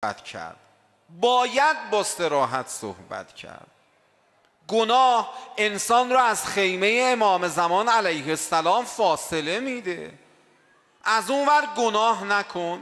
صحبت کرد، باید با صراحت صحبت کرد. گناه انسان را از خیمه امام زمان علیه السلام فاصله میده. از اون ور گناه نکن،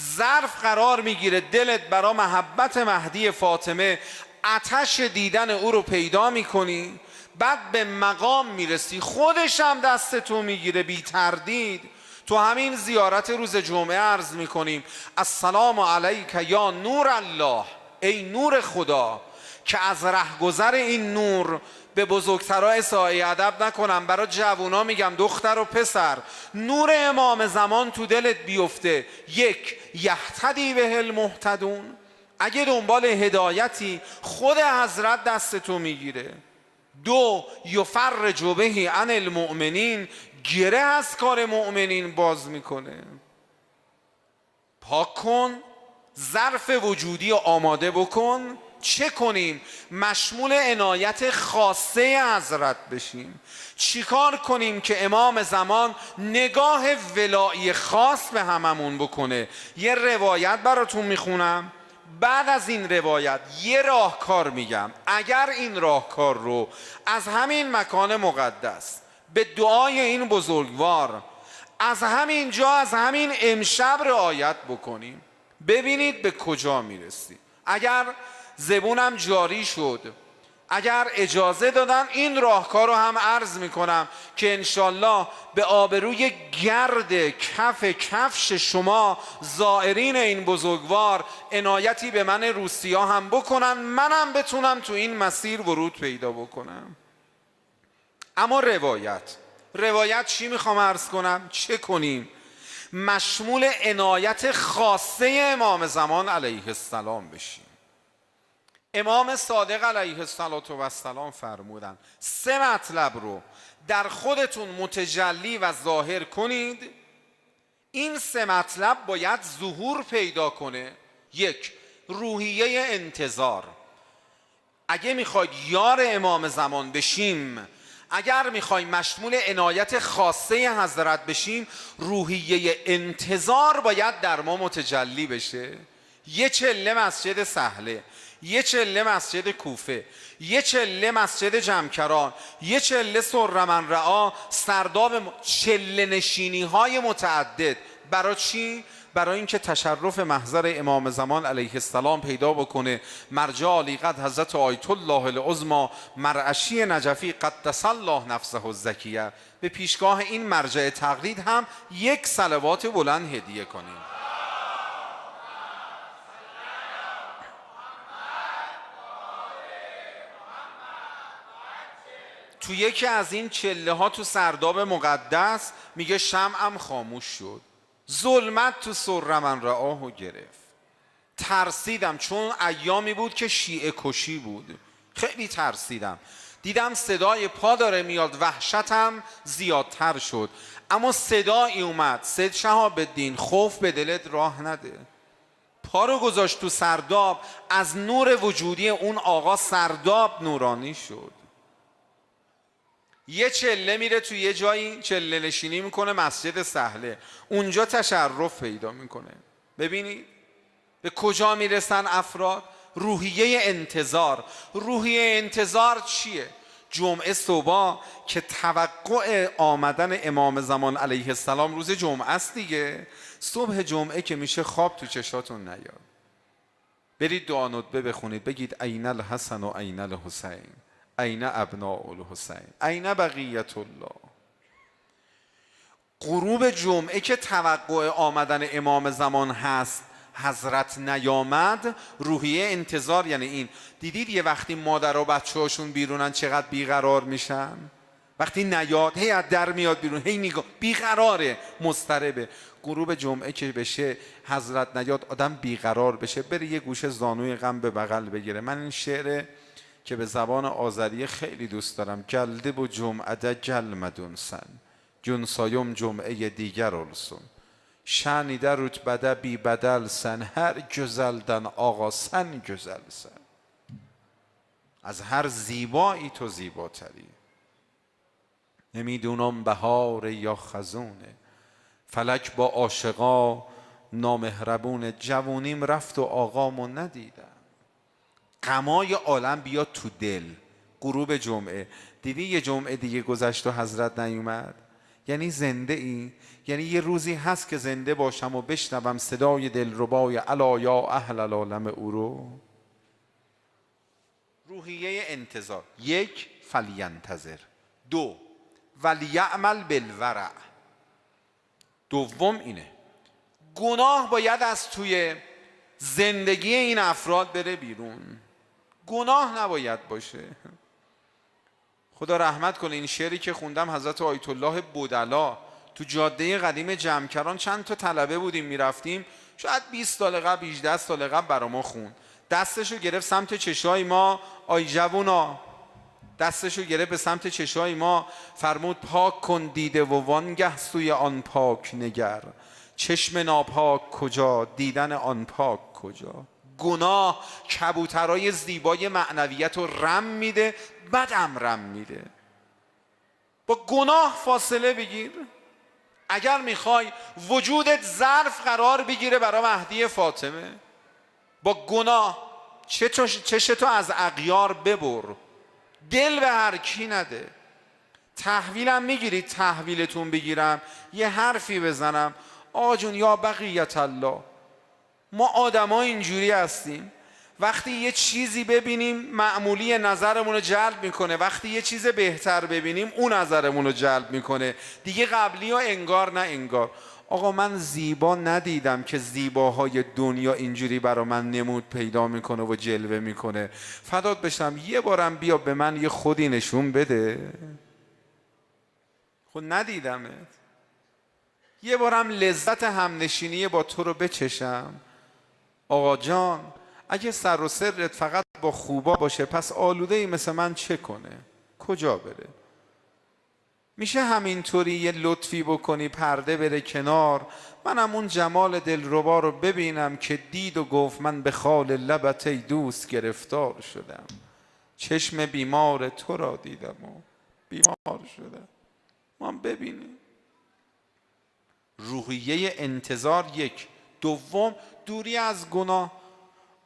ظرف قرار میگیره دلت برا محبت مهدی فاطمه، آتش دیدن او رو پیدا میکنی، بعد به مقام میرسی خودش هم دست تو میگیره بی تردید. تو همین زیارت روز جمعه عرض میکنیم السلام علیک یا نور الله، ای نور خدا، که از رهگذر این نور به بزرگترها اساءه ادب نکنم، برای جوونا میگم دختر و پسر، نور امام زمان تو دلت بیفته. یک، یهتدی به المهتدون، اگه دنبال هدایتی خود حضرت دست تو میگیره. دو، یفرج به عن المؤمنین، گره از کار مؤمنین باز میکنه. پاک کن، ظرف وجودی آماده بکن. چه کنیم؟ مشمول عنایت خاصه حضرت بشیم. چیکار کنیم که امام زمان نگاه ولایی خاص به هممون بکنه؟ یه روایت براتون میخونم، بعد از این روایت یه راهکار میگم. اگر این راهکار رو از همین مکان مقدس به دعای این بزرگوار از همین جا، از همین امشب رعایت بکنیم، ببینید به کجا میرسیم. اگر زبونم جاری شد، اگر اجازه دادن، این راهکار رو هم عرض میکنم که انشالله به آبروی گرد کف کفش شما زائرین این بزرگوار عنایتی به من روسیا هم بکنن، منم بتونم تو این مسیر ورود پیدا بکنم. اما روایت چی میخوام عرض کنم؟ چه کنیم؟ مشمول عنایت خاصه امام زمان علیه السلام بشیم. امام صادق علیه السلام فرمودن 3 مطلب رو در خودتون متجلی و ظاهر کنید. این 3 مطلب باید ظهور پیدا کنه. 1، روحیه انتظار. اگه میخواید یار امام زمان بشیم، اگر میخوایم مشمول عنایت خاصه حضرت بشیم، روحیه انتظار باید در ما متجلی بشه. 1 چله مسجد سهله، 1 چله مسجد کوفه، 1 چله مسجد جمکران، 1 چله سرمن رعا، سرداب، چله نشینی های متعدد. برای چی؟ برای اینکه تشرف محضر امام زمان علیه السلام پیدا بکنه. مرجع علی قدر حضرت آیت الله العظمی مرعشی نجفی قدس الله نفسه الزکیه، به پیشگاه این مرجع تقلید هم 1 صلوات بلند هدیه کنیم. تو یکی از این چله ها تو سرداب مقدس میگه شمعم خاموش شد، ظلمت تو سرمن رعاهو گرفت. ترسیدم، چون ایامی بود که شیعه کشی بود، خیلی ترسیدم. دیدم صدای پا داره میاد، وحشتم زیادتر شد. اما صدایی اومد، سید شهاب الدین خوف به دلت راه نده. پا رو گذاشت تو سرداب، از نور وجودی اون آقا سرداب نورانی شد. 1 چله میره تو یه جایی چله نشینی میکنه، مسجد سهله، اونجا تشرف پیدا میکنه. ببینید به کجا میرسن افراد؟ روحیه انتظار. روحیه انتظار چیه؟ جمعه صبح که توقع آمدن امام زمان علیه السلام روز جمعه است دیگه، صبح جمعه که میشه خواب تو چشاتون نیاد، برید دعا ندبه بخونید، بگید این الحسن و این الحسین، این ابناء الحسین، این بقیت الله. غروب جمعه که توقع آمدن امام زمان هست، حضرت نیامد، روحیه انتظار یعنی این. دیدید یه وقتی مادر و بچه هاشون بیرونن چقدر بیقرار میشن؟ وقتی نیاد هی از در میاد بیرون، هی نگاه، بیقراره، مضطربه. غروب جمعه که بشه حضرت نیاد، آدم بیقرار بشه، بره یه گوشه زانوی غم به بغل بگیره. من این شعر که به زبان آذری خیلی دوست دارم، گلده و جمعه گلمدون سن، جنسایم جمعه دیگر السن، شنیده رتبده بی بدل سن، هر گزلدن آقا سن گزل سن. از هر زیبایی تو زیباتری، نمیدونم بهار یا خزونه، فلک با عاشقا نامهربون، جوونیم رفت و آقامو ندیدم. غمای عالم بیاد تو دل. غروب جمعه دیدی یه جمعه دیگه گذشت و حضرت نیومد؟ یعنی زنده ای؟ یعنی یه روزی هست که زنده باشم و بشنوم صدای دلربای الا یا اهل العالم او رو؟ روحیه انتظار. یک، فلینتظر. دو، ولیعمل بالورع. دوم اینه، گناه باید از توی زندگی این افراد بره بیرون. گناه نباید باشه. خدا رحمت کنه، این شعری که خوندم حضرت آیت الله بودلا تو جاده قدیم جمکران، چند تا طلبه بودیم میرفتیم، شاید 20 سال قبل 18 سال قبل برا ما خوند. دستشو گرفت سمت چشای ما، آی جوونا، دستشو گرفت به سمت چشای ما، فرمود پاک کن دیده و وانگه سوی آن پاک نگر. چشم ناپاک کجا، دیدن آن پاک کجا. گناه کبوترای زیبای معنویت رو رم میده، بدم رم میده. با گناه فاصله بگیر. اگر میخوای وجودت ظرف قرار بگیره برای مهدی فاطمه، با گناه چشتو از اغیار ببر، دل به هر کی نده. تحویلم میگیرید؟ تحویلتون بگیرم یه حرفی بزنم، آقا جون یا بقیت الله، ما آدما اینجوری هستیم، وقتی یه چیزی ببینیم معمولی نظرمون رو جلب میکنه، وقتی یه چیز بهتر ببینیم اون نظرمون رو جلب میکنه دیگه، قبلی ها انگار نه انگار. آقا من زیبا ندیدم که زیباهای دنیا اینجوری برا من نمود پیدا میکنه و جلوه میکنه. فدات بشم یه بارم بیا به من یه خودی نشون بده. خود ندیدمت. یه بارم لذت همنشینی با تو رو بچشم. آقا جان اگه سر و سرت فقط با خوبا باشه، پس آلوده ای مثل من چه کنه؟ کجا بره؟ میشه همینطوری یه لطفی بکنی پرده بره کنار، منم اون جمال دلربا رو ببینم که دید و گفت من به خال لبت ای دوست گرفتار شدم، چشم بیمار تو را دیدم و بیمار شدم. ما ببینیم روحیه انتظار. یک. دوم، دوری از گناه.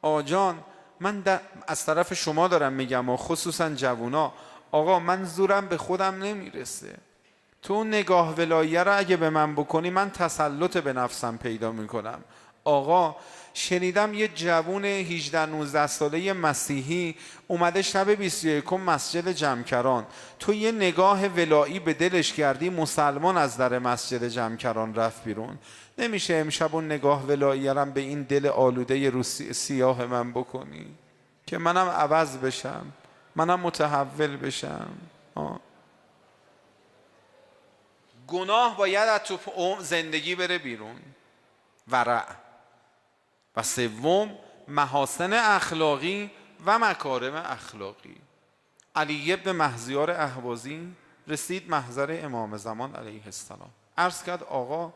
آجان من از طرف شما دارم میگم و خصوصا جوونا، آقا من زورم به خودم نمیرسه، تو نگاه ولاییه را اگه به من بکنی من تسلط به نفسم پیدا میکنم. آقا شنیدم یه جوون 18-19 ساله مسیحی اومده شب 21 مسجد جمکران، تو یه نگاه ولایی به دلش کردی، مسلمان از در مسجد جمکران رفت بیرون. نمیشه امشب اون نگاه ولایی‌ام به این دل آلوده روسی سیاه من بکنی که منم عوض بشم، منم متحول بشم؟ گناه باید از تو زندگی بره بیرون. ورع. و سوم، محاسن اخلاقی و مکارم اخلاقی. علی بن مهزیار اهوازی رسید محضر امام زمان علیه السلام، عرض کرد آقا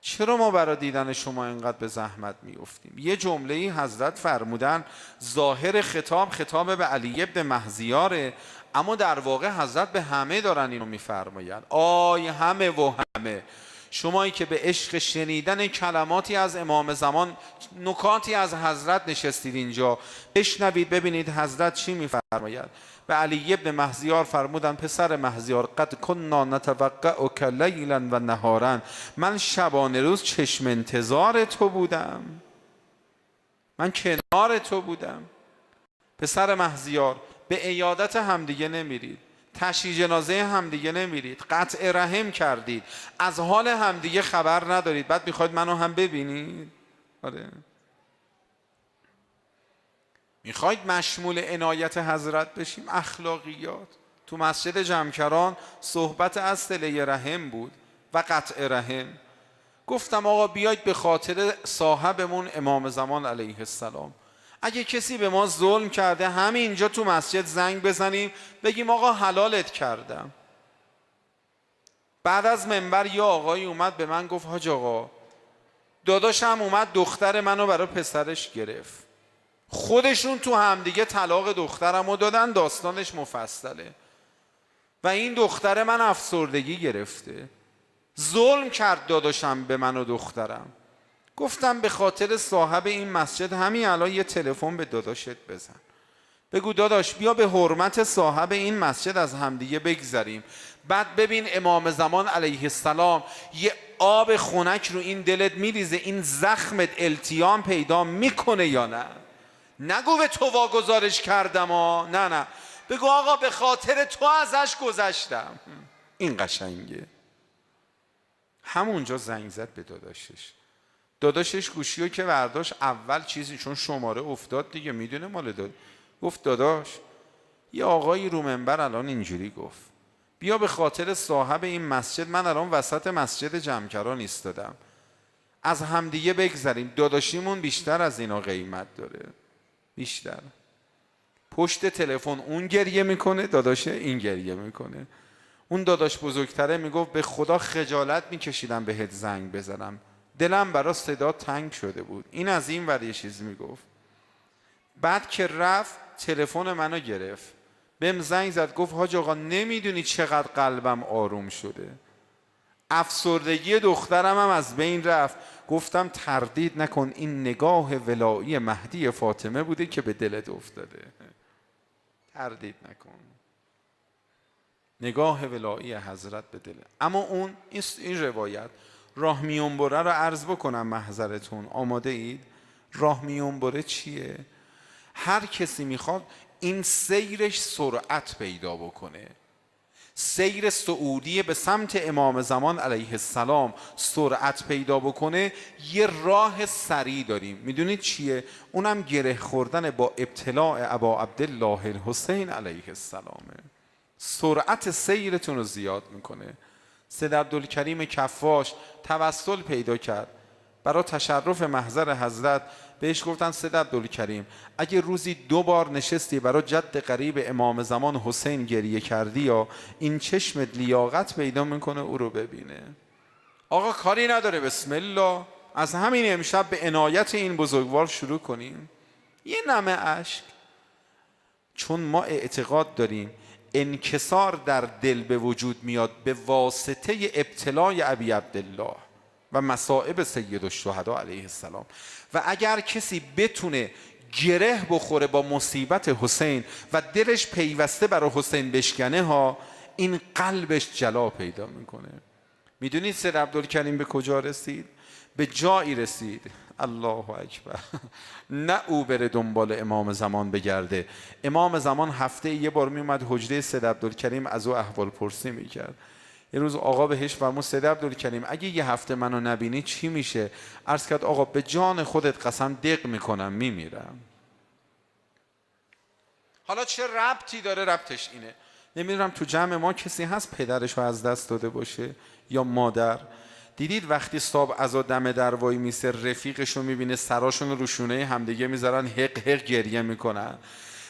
چرا ما برای دیدن شما اینقدر به زحمت میافتیم؟ یه جمله حضرت فرمودن ظاهر خطاب به علی بن مهزیاره، اما در واقع حضرت به همه دارن اینو میفرمایند. آی همه و همه شمایی که به عشق شنیدن کلماتی از امام زمان، نکاتی از حضرت نشستید اینجا، بشنوید ببینید حضرت چی میفرماید. به علی بن مهزیار فرمودن پسر مهزیار قد کنا نتوقعک لیلا و نهارا، من شبانه روز چشم انتظار تو بودم، من کنار تو بودم. پسر مهزیار به عیادت همدیگه نمیرید، تشییع جنازه همدیگه نمیرید، قطع رحم کردید، از حال همدیگه خبر ندارید، بعد میخواید منو هم ببینید؟ آره. میخواید مشمول عنایت حضرت بشیم؟ اخلاقیات. تو مسجد جمکران صحبت از صله رحم بود و قطع رحم. گفتم آقا بیاید به خاطر صاحبمون امام زمان علیه السلام، اگه کسی به ما ظلم کرده همینجا تو مسجد زنگ بزنیم بگیم آقا حلالت کردم. بعد از منبر یه آقایی اومد به من گفت حاج آقا داداشم اومد دختر منو برای پسرش گرفت، خودشون تو همدیگه طلاق دخترمو دادن، داستانش مفصله، و این دختر من افسردگی گرفته. ظلم کرد داداشم به من و دخترم. گفتم به خاطر صاحب این مسجد همین الان یه تلفن به داداشت بزن، بگو داداش بیا به حرمت صاحب این مسجد از همدیگه بگذریم. بعد ببین امام زمان علیه السلام یه آب خنک رو این دلت میریزه، این زخمت التیام پیدا میکنه یا نه؟ نگو به تو واگذارش کردم ها، نه، بگو آقا به خاطر تو ازش گذشتم. این قشنگه. همونجا زنگ زد به داداشش گوشی رو که برداشت، اول چیزی چون شماره افتاد دیگه میدونه مال گفت داداش یه آقایی رو منبر الان اینجوری گفت بیا به خاطر صاحب این مسجد، من الان وسط مسجد جمکران ایستادم، از همدیگه بگذریم، داداشیمون بیشتر از اینا قیمت داره، بیشتر. پشت تلفن اون گریه میکنه، داداشه این گریه میکنه. اون داداش بزرگتره میگفت به خدا خجالت میکشیدم بهت زنگ بزنم، دلم برا صدا تنگ شده بود. این از این ور یه چیز میگفت. بعد که رفت تلفن منو گرفت، بهم زنگ زد، گفت حاج آقا نمیدونی چقدر قلبم آروم شده، افسردگی دخترم هم از بین رفت. گفتم تردید نکن این نگاه ولایی مهدی فاطمه بوده که به دلت افتاده، تردید نکن، نگاه ولایی حضرت به دل. اما اون این روایت راه میونبره رو عرض بکنم محضرتون، آماده اید؟ راه میونبره چیه؟ هر کسی میخواد این سیرش سرعت پیدا بکنه، سیر سعودی به سمت امام زمان علیه السلام سرعت پیدا بکنه، یه راه سریع داریم. میدونید چیه؟ اونم گره خوردن با ابتلاع ابا عبدالله الحسین علیه السلامه. سرعت سیرتون رو زیاد میکنه. سید عبدالکریم کفاش توسل پیدا کرد، برای تشرف محضر حضرت بهش گفتن سید عبدالکریم اگه روزی 2 بار نشستی برای جد قریب امام زمان حسین گریه کردی یا این چشمت لیاقت پیدا میکنه او رو ببینه. آقا کاری نداره، بسم الله، از همین امشب به عنایت این بزرگوار شروع کنیم. یه نمه اشک، چون ما اعتقاد داریم انکسار در دل به وجود میاد به واسطه ابتلای ابی عبدالله و مصائب سید الشهدا علیه السلام. و اگر کسی بتونه گره بخوره با مصیبت حسین و دلش پیوسته برای حسین بشکنه ها، این قلبش جلا پیدا میکنه. میدونید سید عبدالکریم به کجا رسید؟ به جایی رسید، الله اکبر، نه او بره دنبال امام زمان بگرده. امام زمان هفته یه بار میومد حجره سید عبدالکریم از او احوال پرسی میکرد. یه روز آقا بهش فرمود سید عبدالکریم اگه یه هفته منو نبینی چی میشه؟ عرض کرد آقا به جان خودت قسم دق میکنم میمیرم. حالا چه ربطی داره؟ ربطش اینه، نمیدونم تو جمع ما کسی هست پدرش رو از دست داده باشه یا مادر؟ دیدید وقتی صاحب عزا دم در وای میسه رفیقش رو میبینه سراشون رو شونه همدیگه میذارن حق حق گریه میکنن،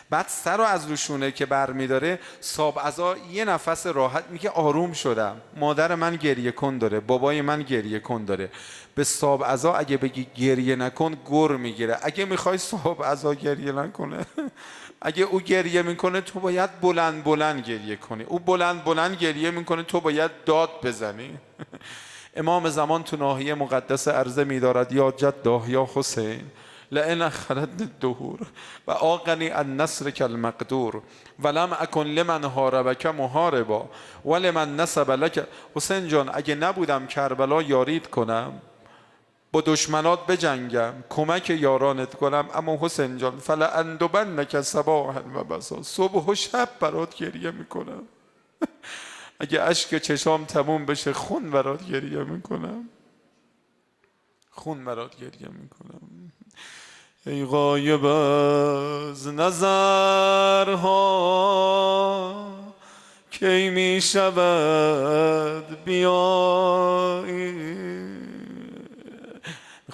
بعد سر رو از روشونه که بر میداره صاحب عزا یه نفس راحت میگه آروم شدم، مادر من گریه کن داره، بابای من گریه کن داره. به صاحب عزا اگه بگی گریه نکن گر میگیره. اگه میخوای صاحب عزا گریه نکنه اگه او گریه میکنه تو باید بلند بلند گریه کنی، او بلند بلند گریه میکنه تو باید داد بزنی. امام زمان تو ناحیه مقدس عرضه می‌دارد یا جده یا حسین لئن اخرت الدهور و آقنی النصر کالمقدور ولم اکن لمن حاربک محاربا ولمن نصب لک. حسین جان اگه نبودم کربلا یارید کنم، با دشمنات بجنگم، کمک یارانت کنم، اما حسین جان فلأندبنک صباحا و مسا، صبح و شب برات گریه میکنم. اگه اشک چشام تموم بشه خون برات گریه میکنم، خون برات گریه میکنم. ای غایب از نظرها کی میشود بیایی،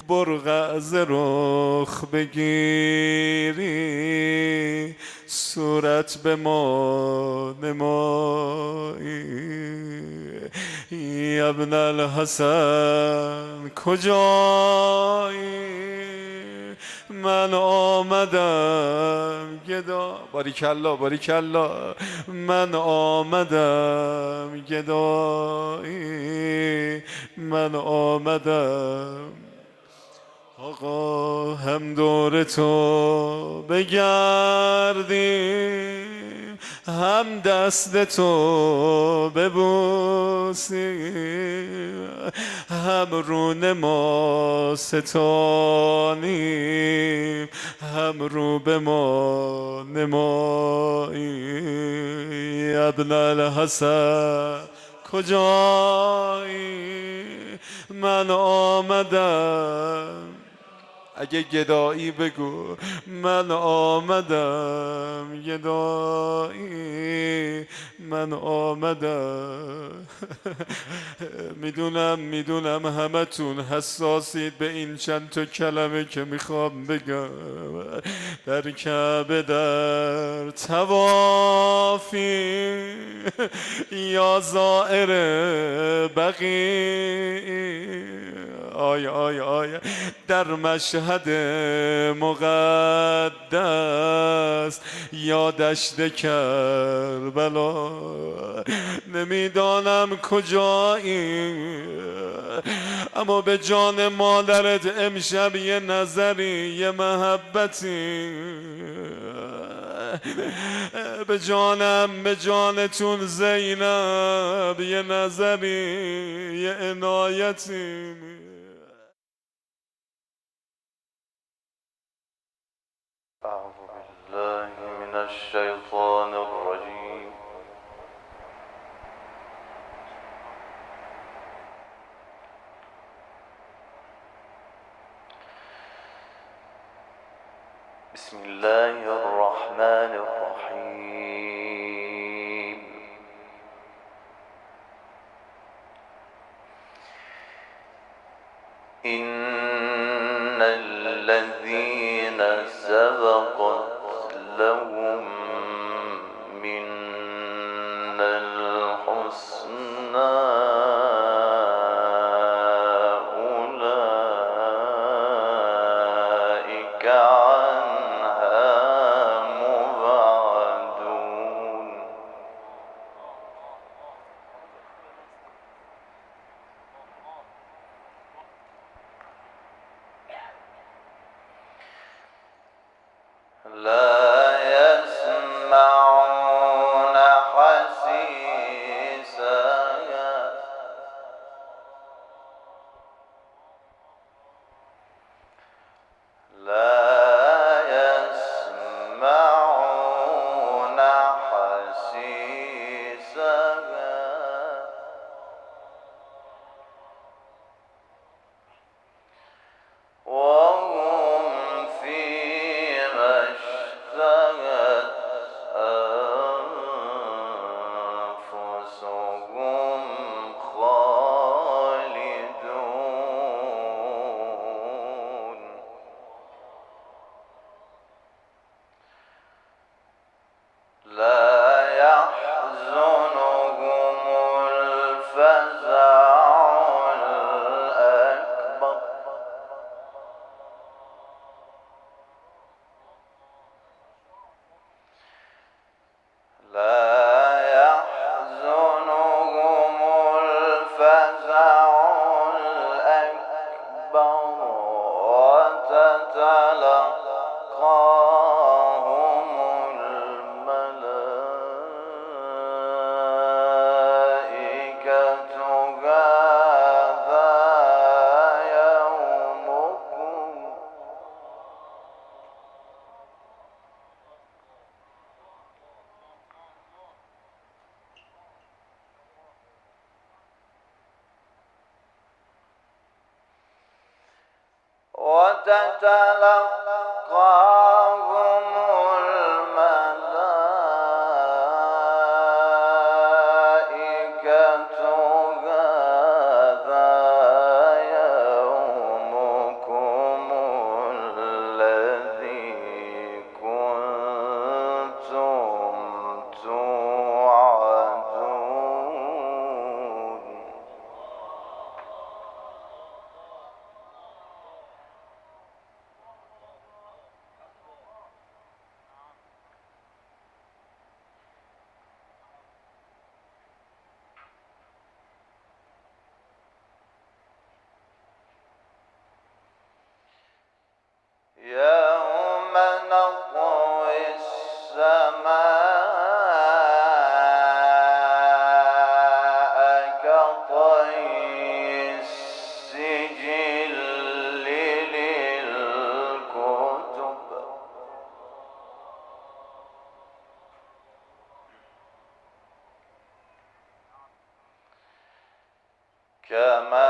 برق از رخ بگیری صورت به ما نمایی. ابن الحسن کجایی؟ من آمدم گدا، باریکالله باریکالله، من آمدم گدایی، من آمدم. آقا هم دور تو بگردیم، هم دست تو ببوسیم، هم رو نما ستانیم، هم رو به ما نمایی. ابن الحسن کجایی؟ من آمدم. اگه گدایی بگو من آمدم، گدایی من آمدم. میدونم همتون حساسید به این چند تا کلمه که میخوام بگم. در کعبه در توافی یا زائر بقیع، آی آی آی در مشهد مقدس یا دشت کربلا، نمیدانم کجایی، اما به جان مادرت امشب یه نظری، یه محبتی، به جانم، به جانتون زینب یه نظری، یه عنایتی. أعوذ بالله من الشيطان الرجيم. بسم الله الرحمن الرحيم. إن الذين سبقت لهم منا الحسنى أولئك عنها مبعدون. لا يسمعون حسيسها وهم فيما اشتهت أنفسهم خالدون. لا يحزنهم الفزع الأكبر. لا يحزنهم الفزع الأكبر وتتلقاهم الملائكة هذا يومكم. وتتلقاهم الملائكة هذا يومكم الذي كنتم توعدون. يوم نطوي السماء كطي السجل للكتب كما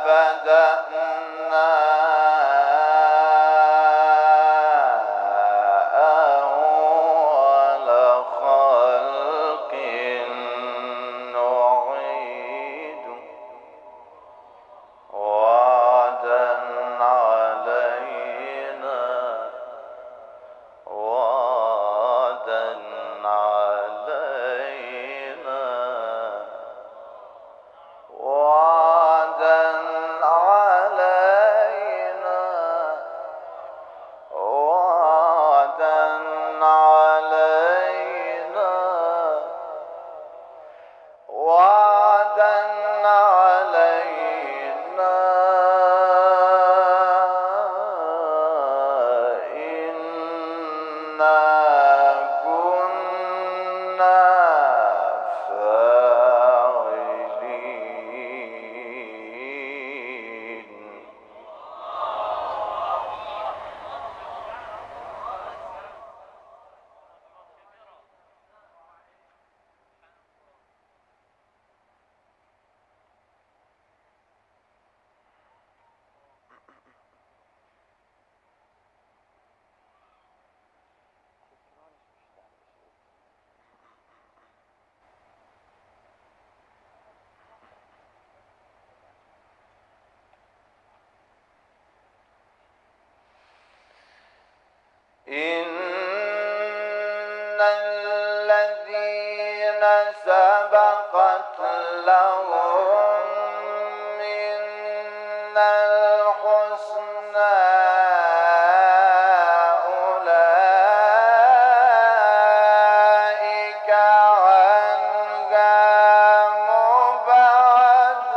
بدأنا أول خلق نعيد وعدا علينا وعدا علينا وعدا علينا وعدا علينا وعدا علينا إنا كنا فاعلين إن الذين سبقت لهم منا الحسنى أولئك عنها مبعدون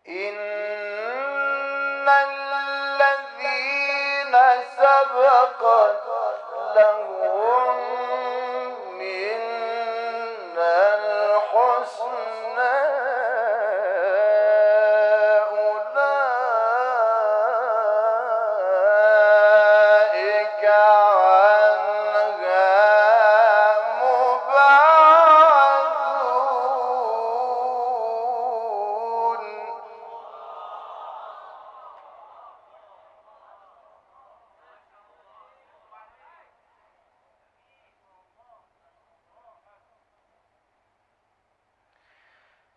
إن الذين سبقت لهم منا الحسنى أولئك عنها مبعدون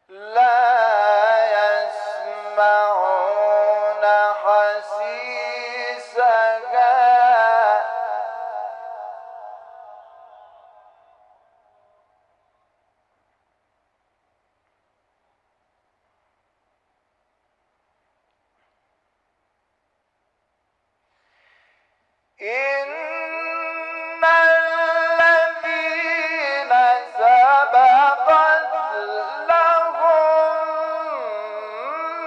لا يسمعون حسيسها إن الذين سبقت لهم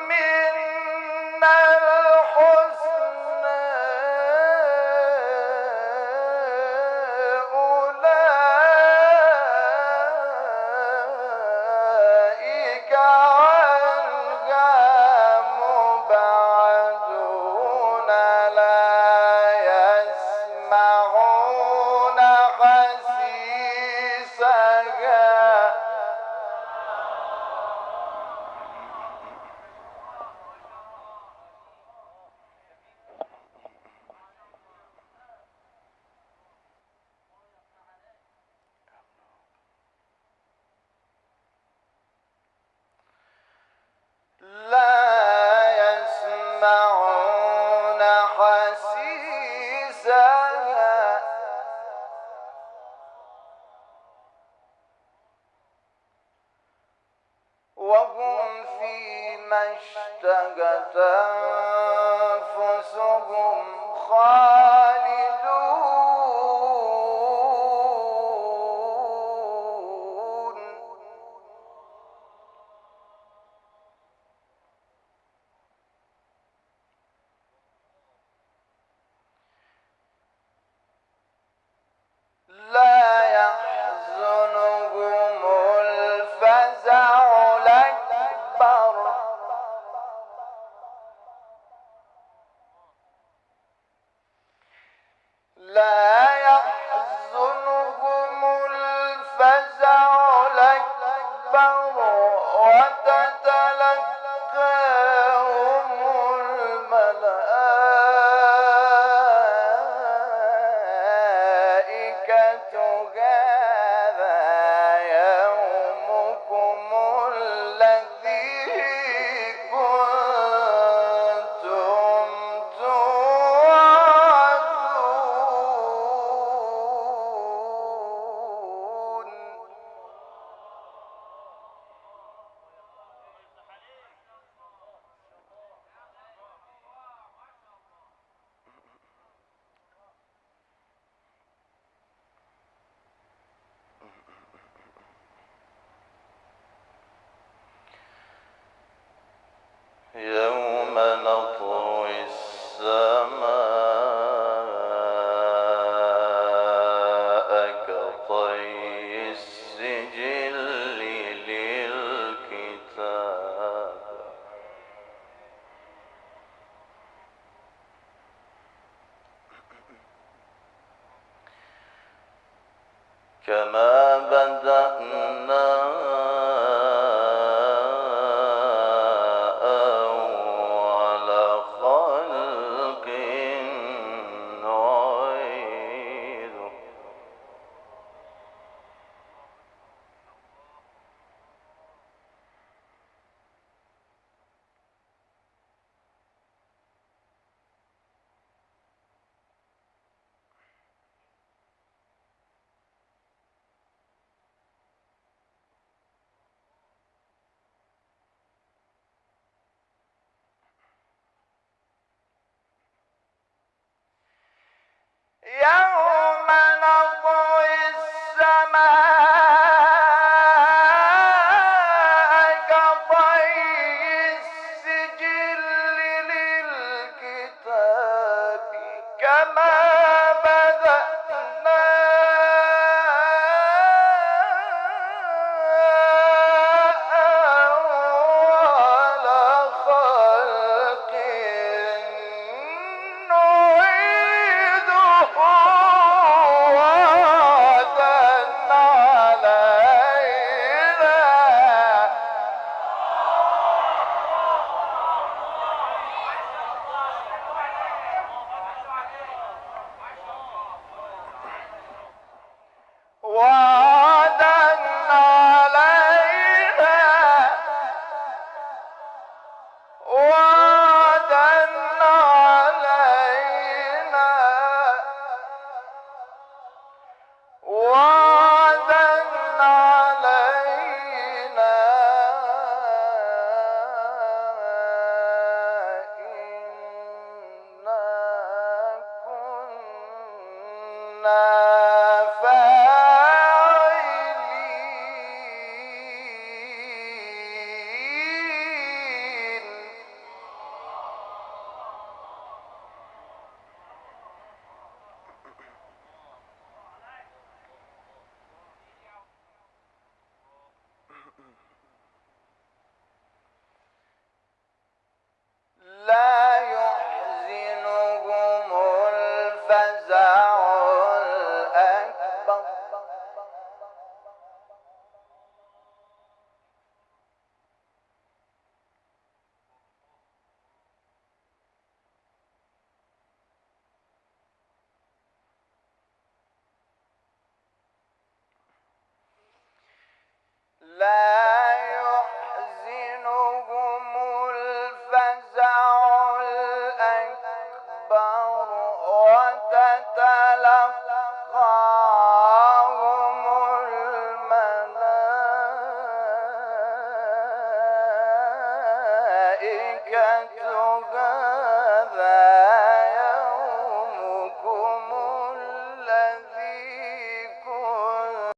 منا الحسنى أولئك عنها مبعدون لا يسمعون حسيسها لا يسمعون حسيسها وهم فيما اشتهت يمسهم خالدون لا يحزنهم الفزع الأكبر لا يحزنهم الفزع الأكبر وتتلقاهم الملائكة هذا يومكم الذي كنتم توعدون يوم نطوي السماء كطي السجل للكتاب كما بدأنا أول خلق نعيده يوم نطوي السماء كطي السجل للكتاب كما بدأنا أول خلق نعيده وعدا علينا وعدا علينا وعدا علينا وعدا علينا إنا كنا فاعلين لا يحزنهم الفزع الأكبر لا يحزنهم الفزع الأكبر وتتلقاهم